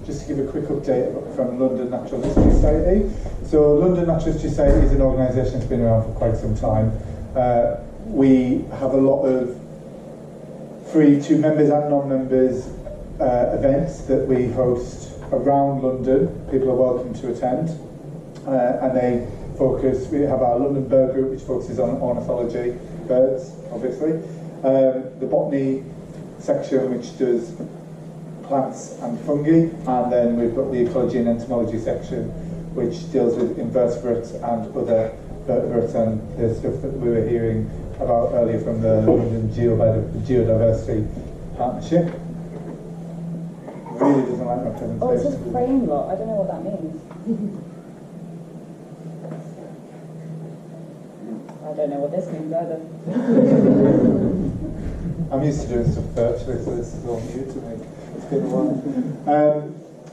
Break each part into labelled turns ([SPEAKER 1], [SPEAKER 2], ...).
[SPEAKER 1] just to give a quick update from London Natural History Society. So London Natural History Society is an organisation that's been around for quite some time. We have a lot of free to members and non-members events that we host around London. People are welcome to attend, and they focus. We have our London Bird Group, which focuses on ornithology, birds, obviously. The botany section, which does plants and fungi, and then we've got the ecology and entomology section, which deals with invertebrates and other vertebrates and the stuff that we were hearing about earlier from the London Geodiversity Partnership. Really doesn't like my presentation.
[SPEAKER 2] Oh, it's just frame lot. I don't know what that means. I don't know what this means either.
[SPEAKER 1] I'm used to doing stuff virtually, so this is all new to me. It's been a while.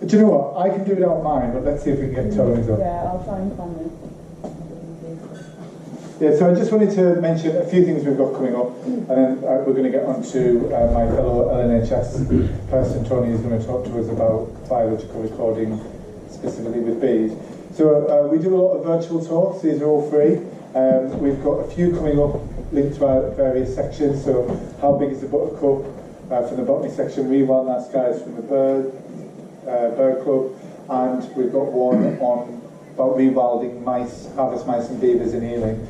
[SPEAKER 1] Do you know what? I can do it without mine, but let's see if we can get Tony's up.
[SPEAKER 2] Yeah, I'll try and find it.
[SPEAKER 1] Yeah, so I just wanted to mention a few things we've got coming up, and then we're going to get on to my fellow LNHS person, Tony, who's going to talk to us about biological recording, specifically with bees. So we do a lot of virtual talks. These are all free. We've got a few coming up linked to our various sections. So how big is the buttercup from the botany section, Rewild Night Skies from the bird club, and we've got one on about rewilding mice, harvest mice and beavers in Ealing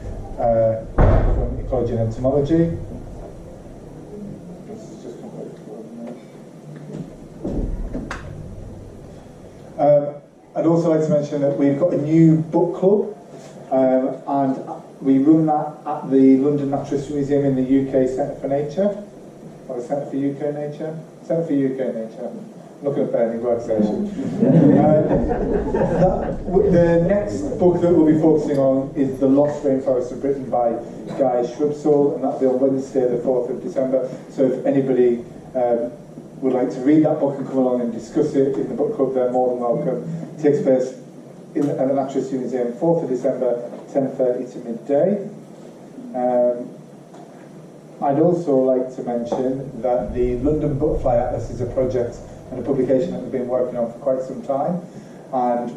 [SPEAKER 1] from Ecology and Entomology. This is just I'd also like to mention that we've got a new book club, and we run that at the London Natural History Museum in the UK Centre for Nature, or the Centre for UK Nature? Centre for UK Nature. I'm not going to pay any workstation. The next book that we'll be focusing on is The Lost Rainforest of Britain by Guy Shrubsole, and that'll be on Wednesday the 4th of December. So if anybody would like to read that book and come along and discuss it in the book club, they're more than welcome. It takes place at the Natural History Museum, 4th of December, 10:30 to midday. I'd also like to mention that the London Butterfly Atlas is a project and a publication that we've been working on for quite some time, and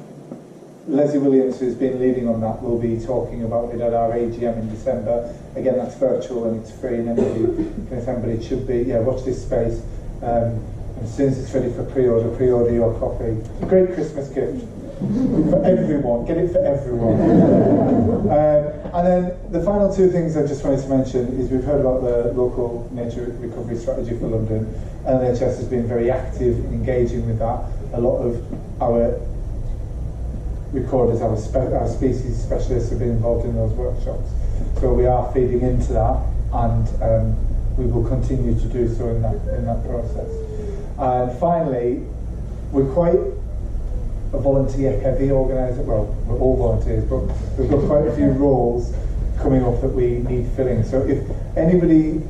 [SPEAKER 1] Leslie Williams, who's been leading on that, will be talking about it at our AGM in December. Again, that's virtual and it's free, and anybody can attend, but it should be, watch this space. As soon as it's ready for pre-order your copy. It's a great Christmas gift for everyone. Get it for everyone. And then the final two things I just wanted to mention is we've heard about the local nature recovery strategy for London. LNHS has been very active in engaging with that. A lot of our recorders, our species specialists have been involved in those workshops. So we are feeding into that, and we will continue to do so in that process. And finally, we're quite a volunteer-heavy organisation. Well, we're all volunteers, but we've got quite a few roles coming up that we need filling. So if anybody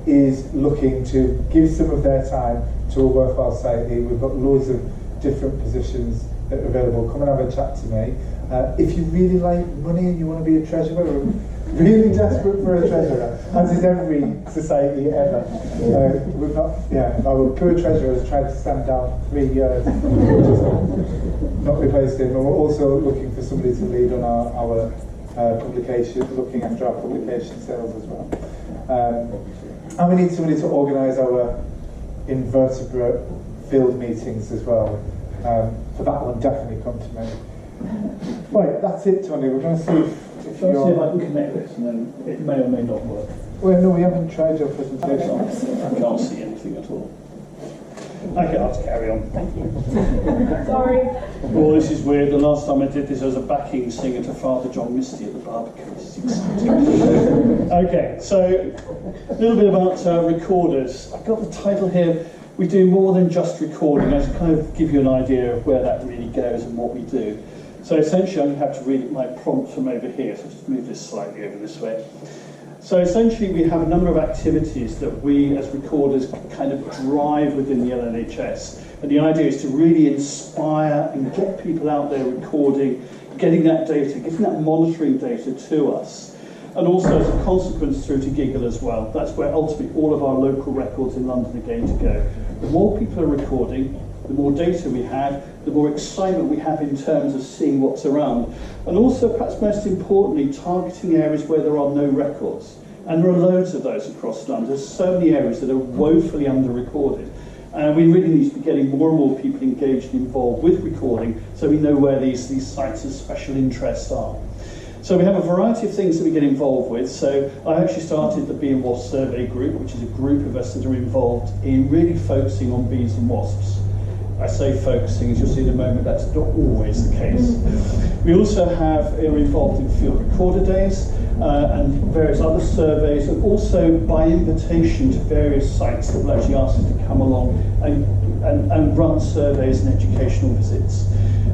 [SPEAKER 1] is looking to give some of their time to a worthwhile society, we've got loads of different positions that are available. Come and have a chat to me. If you really like money and you want to be a treasurer, we're really desperate for a treasurer, as is every society ever. We've not, our poor treasurer has tried to stand down 3 years, just not replaced him. And we're also looking for somebody to lead on our publication, looking after our publication sales as well. And we need somebody to organise our invertebrate field meetings as well. For that one, definitely come to me. Right, that's it, Tony. We're going to see if
[SPEAKER 3] I'll see if I can connect this, and then it may or may not work.
[SPEAKER 1] Well, no, we haven't tried your presentation.
[SPEAKER 3] I can't see anything at all. Okay, I'll just carry on.
[SPEAKER 2] Thank you. Sorry.
[SPEAKER 3] Oh, this is weird. The last time I did this, I was a backing singer to Father John Misty at the barbecue. This is exciting. Okay, so a little bit about recorders. I've got the title here. We do more than just recording. I just kind of give you an idea of where that really goes and what we do. So essentially, I'm going to have to read my prompt from over here. So just move this slightly over this way. So essentially, we have a number of activities that we, as recorders, kind of drive within the LNHS. And the idea is to really inspire and get people out there recording, getting that data, getting that monitoring data to us. And also, as a consequence, through to GiGL as well. That's where ultimately all of our local records in London are going to go. The more people are recording, The more data we have, the more excitement we have in terms of seeing what's around. And also, perhaps most importantly, targeting areas where there are no records. And there are loads of those across London. There's so many areas that are woefully under-recorded. And we really need to be getting more and more people engaged and involved with recording so we know where these sites of special interest are. So we have a variety of things that we get involved with. So I actually started the Bee and Wasp Survey Group, which is a group of us that are involved in really focusing on bees and wasps. I say focusing, as you'll see in a moment, that's not always the case. We also are involved in field recorder days and various other surveys, and also by invitation to various sites that will actually ask us to come along and run surveys and educational visits.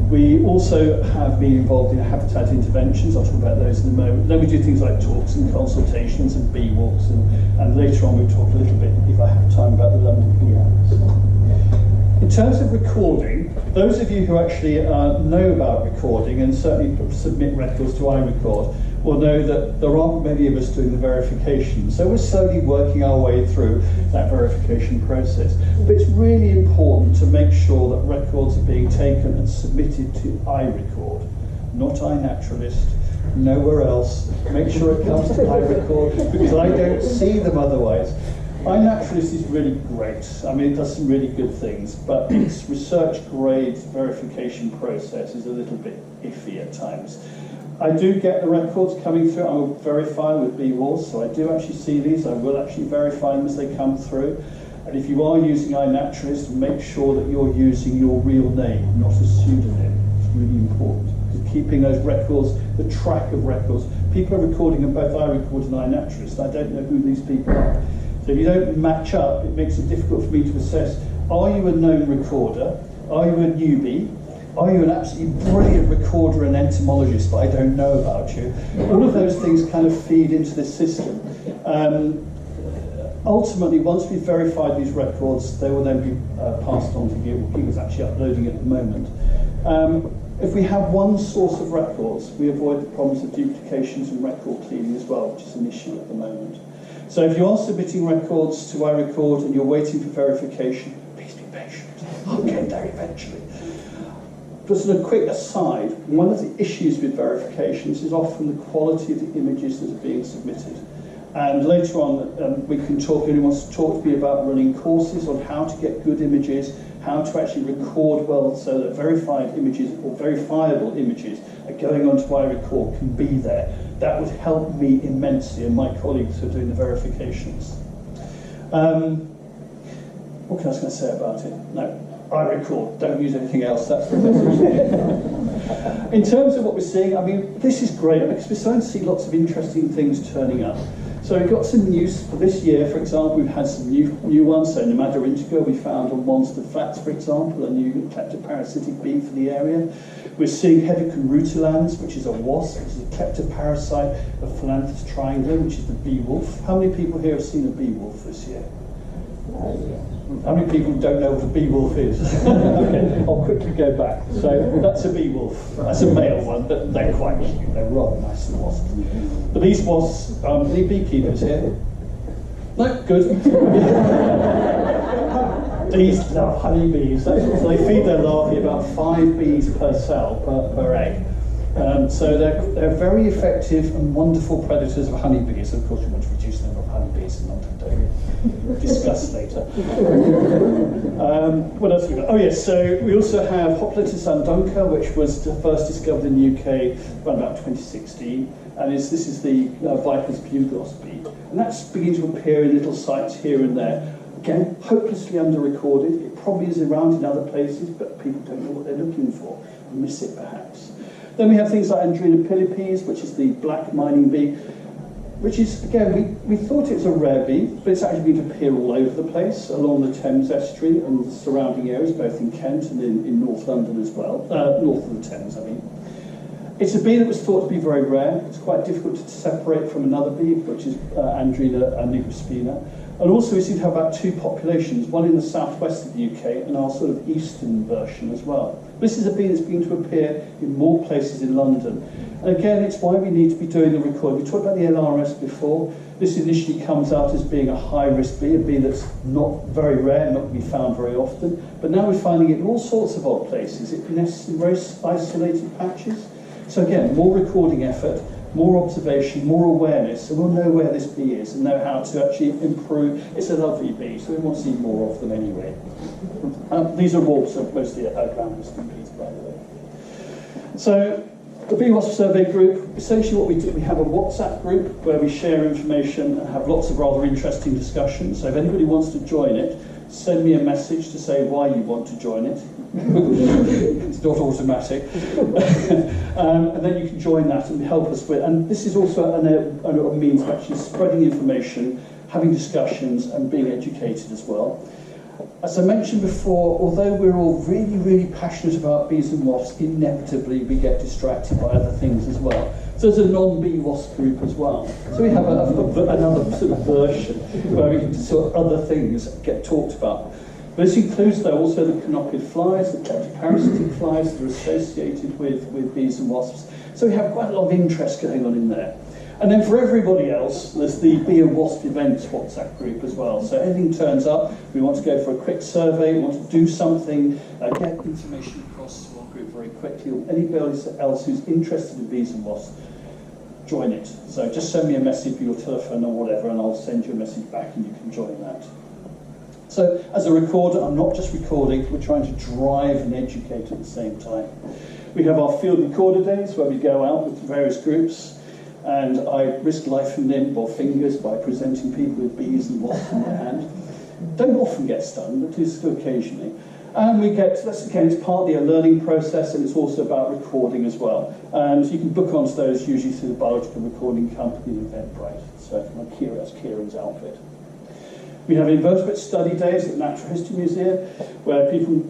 [SPEAKER 3] We also have been involved in habitat interventions. I'll talk about those in a moment. Then we do things like talks and consultations and bee walks, and later on we'll talk a little bit, if I have time, about the London Bee Hours. In terms of recording, those of you who actually know about recording and certainly submit records to iRecord will know that there aren't many of us doing the verification. So we're slowly working our way through that verification process. But it's really important to make sure that records are being taken and submitted to iRecord, not iNaturalist, nowhere else. Make sure it comes to iRecord because I don't see them otherwise. iNaturalist is really great. I mean, it does some really good things, but its research grade verification process is a little bit iffy at times. I do get the records coming through. I'm verifying with BWAS, so I do actually see these. I will actually verify them as they come through. And if you are using iNaturalist, make sure that you're using your real name, not a pseudonym. It's really important. Because keeping those records, the track of records. People are recording on both iRecord and iNaturalist. I don't know who these people are. So if you don't match up, it makes it difficult for me to assess, are you a known recorder? Are you a newbie? Are you an absolutely brilliant recorder and entomologist, but I don't know about you? All of those things kind of feed into this system. Ultimately, once we've verified these records, they will then be passed on to GiGL. GiGL is actually uploading at the moment. If we have one source of records, we avoid the problems of duplications and record cleaning as well, which is an issue at the moment. So if you are submitting records to iRecord and you're waiting for verification, please be patient. I'll get there eventually. Just a quick aside, one of the issues with verifications is often the quality of the images that are being submitted. And later on, we can talk, anyone wants to talk to me about running courses on how to get good images, how to actually record well so that verified images or verifiable images are going onto iRecord can be there. That would help me immensely and my colleagues who are doing the verifications. What can I going to say about it? No. iRecord, don't use anything else, that's the message. In terms of what we're seeing, I mean, this is great because we're starting to see lots of interesting things turning up. So we've got some news for this year, for example, we've had some new ones. So Nemada indigo we found on Monster Flats, for example, a new kleptoparasitic bee for the area. We're seeing Hedicon rutilans, which is a wasp, which is a kleptoparasite of Philanthus triangulum, which is the bee wolf. How many people here have seen a bee wolf this year? How many people don't know what a bee wolf is? Okay, I'll quickly go back. So that's a bee wolf. That's a male one, but they're quite cute. They're rather nice and wasps. But these wasps, any beekeepers here? No, good. These love honeybees. So they feed their larvae about 5 bees per cell, per egg. So they're very effective and wonderful predators of honeybees. Of course, we want to reduce the number of honeybees in London, don't we? Discuss later. What else have we got? Oh yes, so we also have Hopliteus andunca, which was first discovered in the UK around about 2016, and this is the Viper's bugloss bee, and that's beginning to appear in little sites here and there. Again, hopelessly under-recorded. It probably is around in other places, but people don't know what they're looking for, and miss it perhaps. Then we have things like Andrena pilipes, which is the black mining bee, which is, again, we thought it was a rare bee, but it's actually going to appear all over the place, along the Thames estuary and the surrounding areas, both in Kent and in North London as well, north of the Thames, I mean. It's a bee that was thought to be very rare. It's quite difficult to separate from another bee, which is Andrena nigrospina. And also we seem to have about two populations, one in the southwest of the UK and our sort of eastern version as well. This is a bee that's beginning to appear in more places in London. And again, it's why we need to be doing the recording. We talked about the LRS before. This initially comes out as being a high-risk bee, a bee that's not very rare, not to be found very often. But now we're finding it in all sorts of odd places. It nests in very isolated patches. So again, more recording effort, more observation, more awareness, so we'll know where this bee is and know how to actually improve. It's a lovely bee, so we want to see more of them anyway. These are also mostly ground nesting bees, by the way. So the Bee Wasp Survey Group, essentially what we do, we have a WhatsApp group where we share information and have lots of rather interesting discussions. So if anybody wants to join it, send me a message to say why you want to join it. It's not automatic. And then you can join that and help us with, and this is also a means of actually spreading information, having discussions and being educated as well. As I mentioned before, although we're all really, really passionate about bees and wasps, inevitably we get distracted by other things as well. So there's a non-bee wasp group as well. So we have another sort of version where we can sort of other things get talked about. But this includes though also the canopid flies, the parasitic flies that are associated with bees and wasps. So we have quite a lot of interest going on in there. And then for everybody else, there's the Bee and Wasp Events WhatsApp group as well. So anything turns up, we want to go for a quick survey, we want to do something, get information across to our group very quickly, or anybody else who's interested in bees and wasps, join it. So just send me a message for your telephone or whatever, and I'll send you a message back and you can join that. So as a recorder, I'm not just recording, we're trying to drive and educate at the same time. We have our field recorder days where we go out with various groups, and I risk life and limb or fingers by presenting people with bees and wasps in their hand. Don't often get stung, but do so occasionally. And we get, that's again, it's partly a learning process, and it's also about recording as well. And you can book onto those usually through the biological recording company Eventbrite. So that's Keiron's outfit. We have invertebrate study days at the Natural History Museum, where people,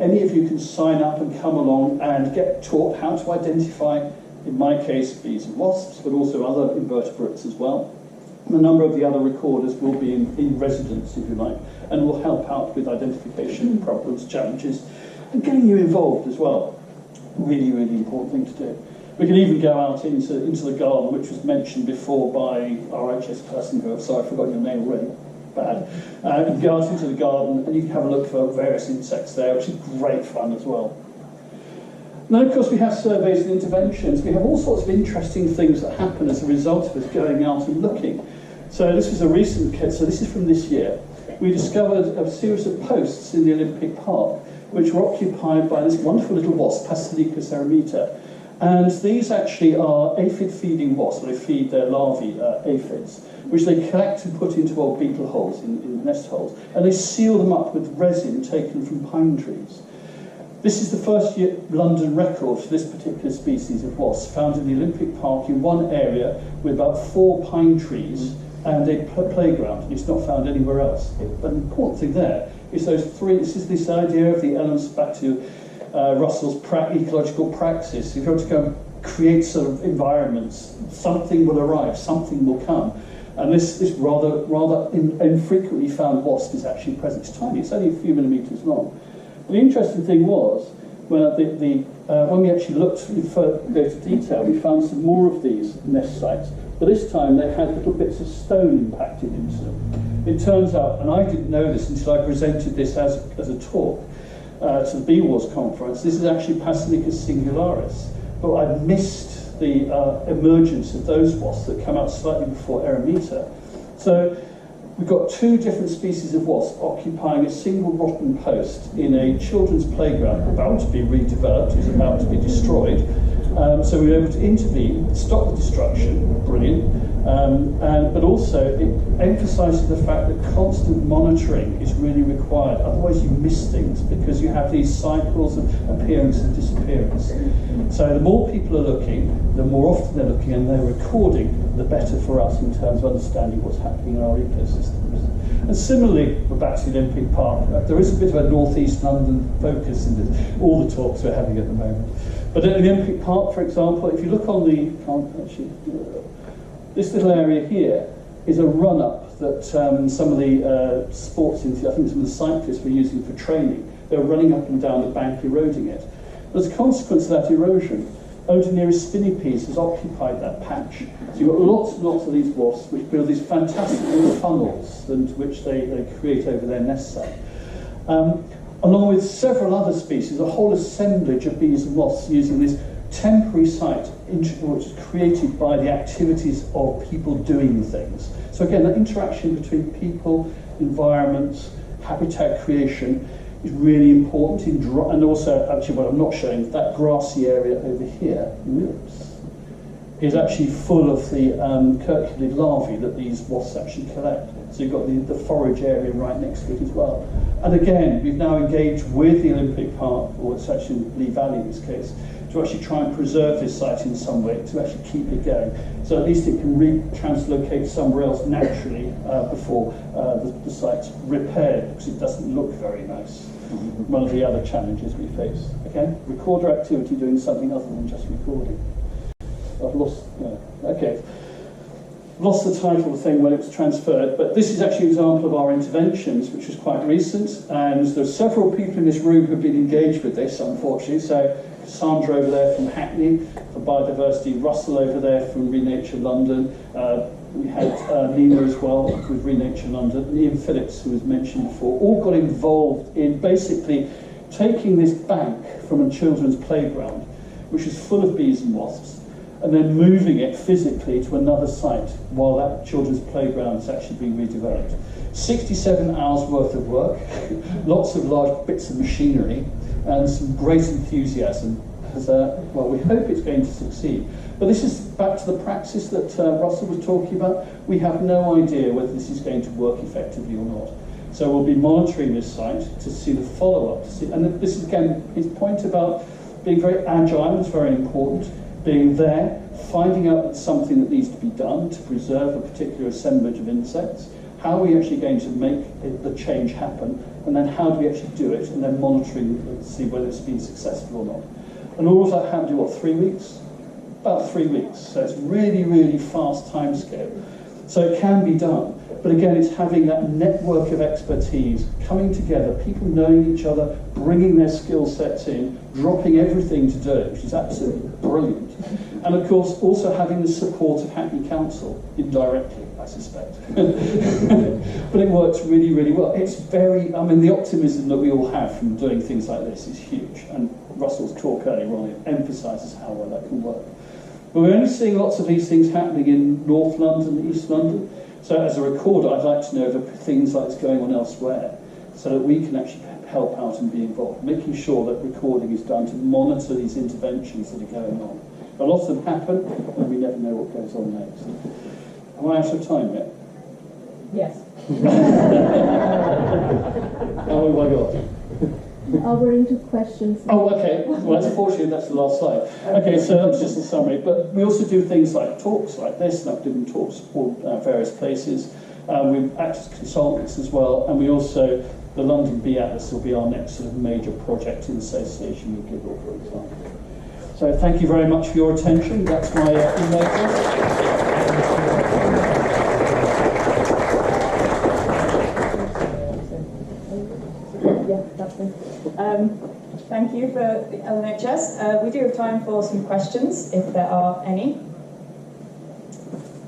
[SPEAKER 3] any of you can sign up and come along and get taught how to identify, in my case, bees and wasps, but also other invertebrates as well. And a number of the other recorders will be in residence, if you like, and will help out with identification problems, challenges, and getting you involved as well. Really, really important thing to do. We can even go out into the garden, which was mentioned before by our HS person who, sorry, I forgot your name already. Bad. You can go out into the garden and you can have a look for various insects there, which is great fun as well. Now, of course, we have surveys and interventions. We have all sorts of interesting things that happen as a result of us going out and looking. So this was a recent case, so this is from this year. We discovered a series of posts in the Olympic Park which were occupied by this wonderful little wasp, Pasilicus eremita. And these actually are aphid-feeding wasps. They feed their larvae, aphids, which they collect and put into old beetle holes, in nest holes, and they seal them up with resin taken from pine trees. This is the first London record for this particular species of wasp, found in the Olympic Park in one area with about 4 pine trees and a playground. It's not found anywhere else. But the important thing there is those 3, this idea of the elements back to Russell's ecological praxis. If you want to go and create sort of environments, something will arrive, something will come. And this rather infrequently found wasp is actually present. It's tiny, it's only a few millimetres long. The interesting thing was, when we actually looked in further detail, we found some more of these nest sites, but this time they had little bits of stone impacted into them. It turns out, and I didn't know this until I presented this as a talk to the Bee Wars conference, this is actually Pasilicus singularis, but I missed the emergence of those wasps that come out slightly before eremita. So we've got 2 different species of wasp occupying a single rotten post in a children's playground about to be redeveloped, is about to be destroyed. So we were able to intervene, stop the destruction, brilliant, but also it emphasises the fact that constant monitoring is really required, otherwise you miss things because you have these cycles of appearance and disappearance. So the more people are looking, the more often they're looking and they're recording, the better for us in terms of understanding what's happening in our ecosystems. And similarly, we're back to the Olympic Park. There is a bit of a northeast London focus in all the talks we're having at the moment. But at Olympic Park, for example, if you look on the, this little area here is a run-up that some of the sports, I think some of the cyclists were using for training. They were running up and down the bank, eroding it. As a consequence of that erosion, Odoneris spinipes has occupied that patch. So you've got lots and lots of these wasps which build these fantastic little funnels which they create over their nest site. Along with several other species, a whole assemblage of bees and wasps using this temporary site which is created by the activities of people doing things. So again, that interaction between people, environments, habitat creation is really important and also, actually what I'm not showing, that grassy area over here, is actually full of the curculid larvae that these wasps actually collect. So you've got the forage area right next to it as well. And again, we've now engaged with the Olympic Park, or it's actually Lee Valley in this case, to actually try and preserve this site in some way, to actually keep it going. So at least it can translocate somewhere else naturally before the site's repaired, because it doesn't look very nice. One of the other challenges we face. Okay, recorder activity doing something other than just recording. I've lost, okay. Lost the title of the thing when it was transferred, but this is actually an example of our interventions, which was quite recent, and there's several people in this room who've been engaged with this, unfortunately. So Sandra over there from Hackney for biodiversity, Russell over there from Renature London, we had Nina as well with Renature London, and Ian Phillips, who was mentioned before, all got involved in basically taking this bank from a children's playground, which is full of bees and wasps, and then moving it physically to another site while that children's playground is actually being redeveloped. 67 hours worth of work, lots of large bits of machinery, and some great enthusiasm. Well, we hope it's going to succeed. But this is back to the praxis that Russell was talking about. We have no idea whether this is going to work effectively or not. So we'll be monitoring this site to see the follow-up. And this is, again, his point about being very agile is very important. Being there, finding out that something that needs to be done to preserve a particular assemblage of insects. How are we actually going to make the change happen? And then how do we actually do it? And then monitoring to see whether it's been successful or not. And all of that happened in, what, 3 weeks? About 3 weeks. So it's really, really fast timescale. So it can be done. But again, it's having that network of expertise coming together, people knowing each other, bringing their skill sets in, dropping everything to do it, which is absolutely brilliant. And of course, also having the support of Hackney Council, indirectly, I suspect. But it works really, really well. It's very, I mean, the optimism that we all have from doing things like this is huge. And Russell's talk earlier on emphasises how well that can work. But we're only seeing lots of these things happening in North London, East London. So as a recorder, I'd like to know if things like this going on elsewhere, so that we can actually help out and be involved, making sure that recording is done to monitor these interventions that are going on. A lot of them happen, and we never know what goes on next. Am I out of time yet?
[SPEAKER 2] Yes.
[SPEAKER 3] How have I got?
[SPEAKER 4] We're into questions.
[SPEAKER 3] Oh, okay. Well, unfortunately, that's the last slide. Okay, so that's just a summary. But we also do things like talks like this, and I've given talks for various places. We act as consultants as well, and we also, the London Bee Atlas will be our next sort of major project in association with GiGL, for example. So thank you very much for your attention. That's my email address.
[SPEAKER 2] Thank you for the LNHS. We do have time for some questions, if there are any.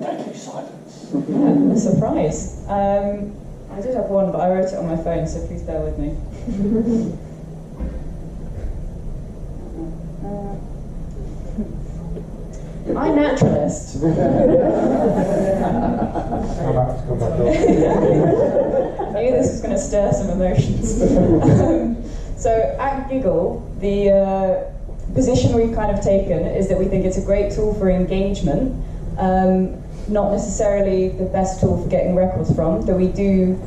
[SPEAKER 3] Thank you, silence.
[SPEAKER 2] A surprise. I did have one, but I wrote it on my phone, so please bear with me. I'm naturalist. I knew this was going to stir some emotions. So at GiGL, the position we've kind of taken is that we think it's a great tool for engagement, not necessarily the best tool for getting records from, though we do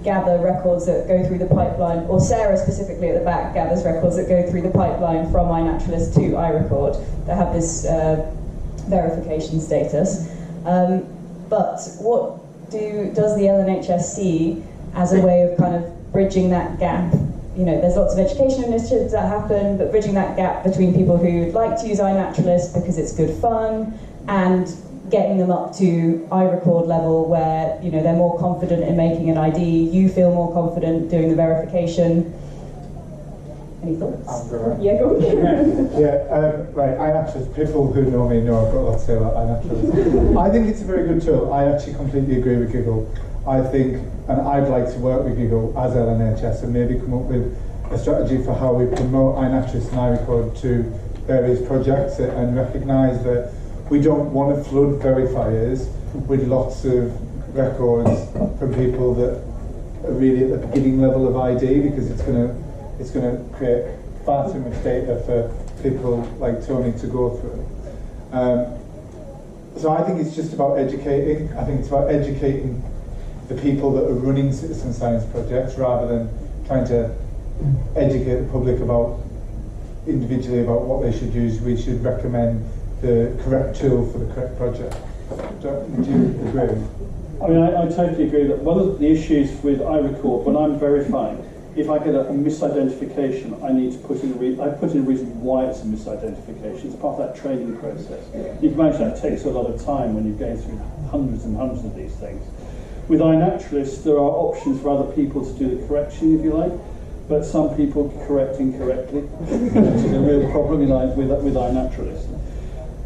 [SPEAKER 2] gather records that go through the pipeline, or Sarah specifically at the back gathers records that go through the pipeline from iNaturalist to iRecord that have this verification status. But what does the LNHS see as a way of kind of bridging that gap there's lots of education initiatives that happen, but bridging that gap between people who like to use iNaturalist because it's good fun and getting them up to iRecord level where they're more confident in making an ID, you feel more confident doing the verification. Any thoughts? Yeah, go on.
[SPEAKER 1] Right, iNaturalist, people who know me know I've got a lot to say about iNaturalist. I think it's a very good tool. I actually completely agree with GiGL. I think, and I'd like to work with GiGL as LNHS and maybe come up with a strategy for how we promote iNaturalist and iRecord to various projects and recognise that we don't want to flood verifiers with lots of records from people that are really at the beginning level of ID, because it's going to create far too much data for people like Tony to go through. So I think it's just about educating. I think it's about educating the people that are running citizen science projects rather than trying to educate the public about individually about what they should use. We should recommend the correct tool for the correct project. Do you agree?
[SPEAKER 3] I mean, I totally agree that one of the issues with iRecord, when I'm verifying, if I get a misidentification, I need to put in a reason why it's a misidentification. It's part of that training process. You can imagine that takes a lot of time when you're going through hundreds and hundreds of these things. With iNaturalist, there are options for other people to do the correction, if you like, but some people correct incorrectly. It's a real problem with iNaturalist.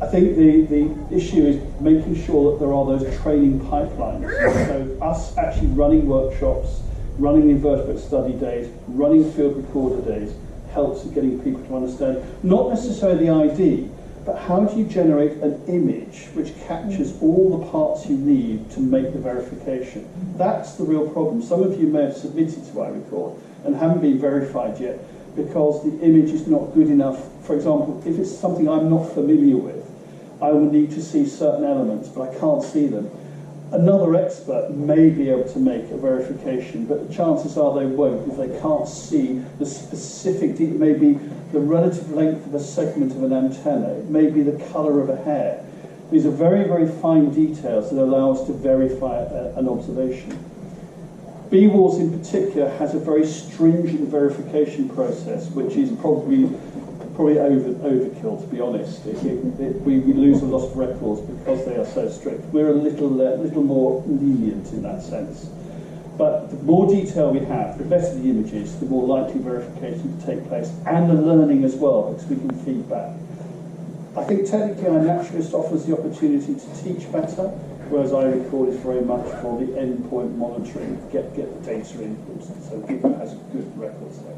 [SPEAKER 3] I think the issue is making sure that there are those training pipelines. So us actually running workshops, running invertebrate study days, running field recorder days helps in getting people to understand not necessarily the ID, but how do you generate an image which captures all the parts you need to make the verification. That's the real problem. Some of you may have submitted to iRecord and haven't been verified yet because the image is not good enough. For example, if it's something I'm not familiar with, I will need to see certain elements, but I can't see them. Another expert may be able to make a verification, but the chances are they won't if they can't see the specific, it may be the relative length of a segment of an antenna, it may be the colour of a hair. These are very, very fine details that allow us to verify an observation. BWARS in particular has a very stringent verification process, which is probably overkill, to be honest. We lose a lot of records because they are so strict. We're a little more lenient in that sense. But the more detail we have, the better the images, the more likely verification to take place, and the learning as well, because we can feedback. I think technically iNaturalist offers the opportunity to teach better, whereas iRecord is very much for the endpoint monitoring, get the data in, so GiGL has a good record set.